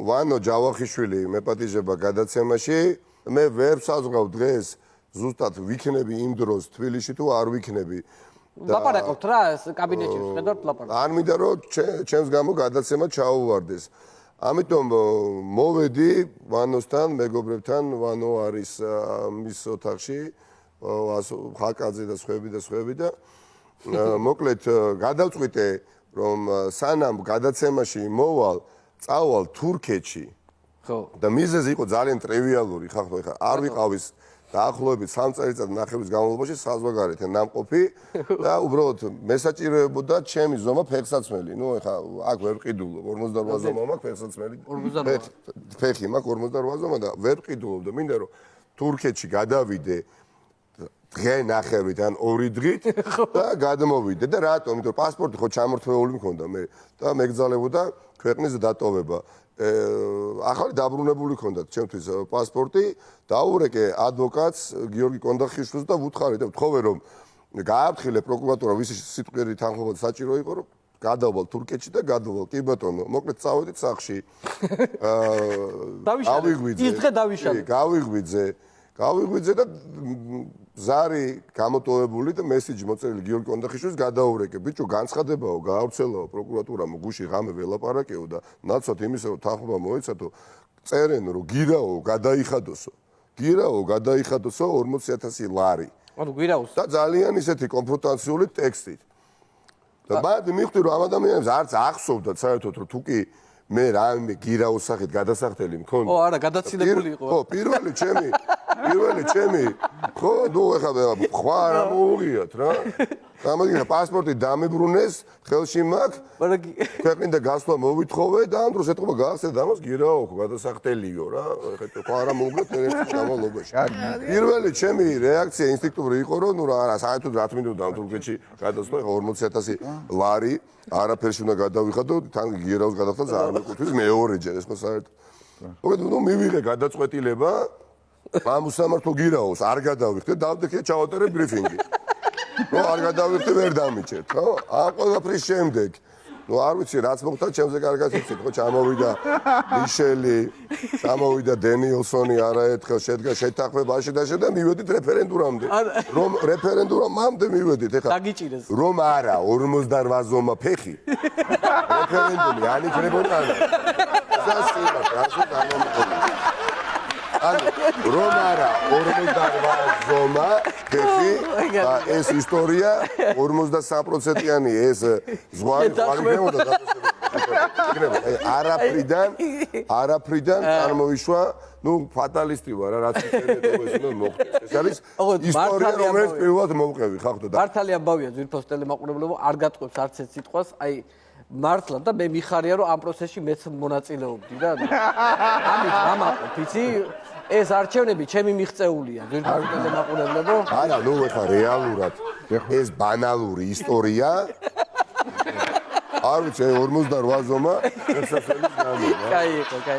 ვანო ჯავახიშვილი მეპატიჟება გადაცემაში მე ვერ საზღვრავ დღეს ზუსტად ვიქნები იმ დროს თბილისში თუ არ ვიქნები ლაპარაკობთ რა კაბინეტში ვხედავთ ლაპარაკობთ არ მინდა რომ ჩემს გამო გადაცემა ჩაუვარდეს ამიტომ მოვედი ვანოსთან მეგობრებთან ვანო არის მის ოთახში ხაკაძე და სხვები და მოკლედ გადავწყვიტე რომ სანამ გადაცემაში მოვალ წავალ თურქეთში ხო და მიზეზი იყო ძალიან ტრივიალური ხახო ხა არ ვიყავის დაახლოებით 3 წელიწად ნახევრის განმავლობაში საზღვარგარეთთან ნამყოფი და უბრალოდ მესაჭიროებოდა ჩემი ზომა ფეხსაცმელი ნუ ხა აქ ვერ ვყიდულობ 48 ზომა მაქვს ფეხსაცმელი ფეხი მაქვს 48 ზომა და ვერ ვყიდულობ და მინდა რომ თურქეთში გადავიდე დღე ნახევრით ან 2 დღით და გადმოვიდე და რატომ? იმიტომ რომ პასპორტი ხო ჩამორთმეული მქონდა მე და მეგზალებოდა ქვეყნის დატოვება. ახალი დაბრუნებული მქონდა ჩემთვის პასპორტი, დაურეკე ადვოკატს გიორგი კონდახიშვილს და ვუთხარი და ვთხოვე რომ გააფრთხილე პროკურატურა ვისი სიტყვიერი თანხმობა საჭირო იყო რომ გადავალ თურქეთში და გადავალ კი ბატონო მოკლედ წავედით სახში ის დღე დავიშალე გავიღვიძე და ზარი გამოტოვებული და მესიჯი მოწერილი გიორგი კონდახიშვილს გადაურეკე ბიჭო განცხადებაო გაავრცელაო პროკურატურამ გუში ღამე ველაპარაკეო და ნაცვად იმისა რომ თანხმობა მოეცადო წერენ რომ გირაო გადაიხადოსო 40000 ლარი ანუ გვირაოს და ძალიან ისეთი კონფრონტაციული ტექსტით და ბადი მივხვდი რომ ამ ადამიანებს არც ახსოვდათ საერთოდ რომ თუ კი მე რაიმე გირაოს სახით გადასახდელი მქონდა. ო არა, გადაცილებული იყო. ხო, პირველი ჩემი. ხო, ნუ ეხლა ხვა რა მოუღიათ რა. გამოგინა პასპორტი დამებრუნეს, ხელში მაქვს. ქვეყნიდან გასვლა მოვითხოვე და ამ დროს ეთქობა გაახსენე ამას გირაო, გადასახდელიო რა. ეხლა ხვა რა მოუღიათ ტელეფონის გამალობაში. პირველი ჩემი რეაქცია ინსტინქტური იყო რომ ნუ რა საერთოდ რა თმინდოდა ამ თურქეთში გადასვლა 40000 ლარი. არაფერში უნდა გადავიხადო, თან გირაოს გადახდა არ მეკუთვნის მეორეჯერ ეს ხო საერთოდ. მოკლედ ნუ მივიღე გადაწყვეტილება ამ უსამართლო გირაოს არ გადავიხდე, დავდექე ჩავატარე ბრიფინგი. ნუ არ გადავიხდე ვერ დამიჭერთ, ხო? ამ ყველაფრის შემდეგ ნუ არ ვიცი რაც მოხდა ჩემზე კარგად იცით, ხო ჩამოვიდა მიშელი, ჩამოვიდა დენიელსონი არაერთხელ შედგა შეთანხმებაში და მივედით რეფერენდუმამდე. რომ რეფერენდუმამდე მივედით, ეხლა დაგიჭირეს. რომ არა 48 ზომა ფეხი. რეფერენდუმი არ იქნებოდა. სასწრაფოდ რასო გამომიყოლე. ანუ რომ არა 48 ზომა ფეხი და ეს ისტორია 53%-იანი ეს ზღვარი მემოდა არაფრიდან წარმოიშვა ნუ ფატალისტი ვარ რა რაც შეიძლება მოხდეს ეს არის ისტორია რომელიც პირველად მოვყევი ხახტო და მართალი ამბავია ძვირფას ტელემაყურებლებო არ გატყვევს არც ერთ სიტყვას აი მართლა და მე მიხარია რომ ამ პროცესში მეც მონაწილეობდი რა ამით გამაყობ იცი ეს არჩევნები ჩემი მიღწეულია ძვირფას ტელემაყურებლებო არა ნუ ეხა რეალურად ეს ბანალური ისტორია არ ვიცი 48 ზომა შესაძლებელი გამო კაი იყო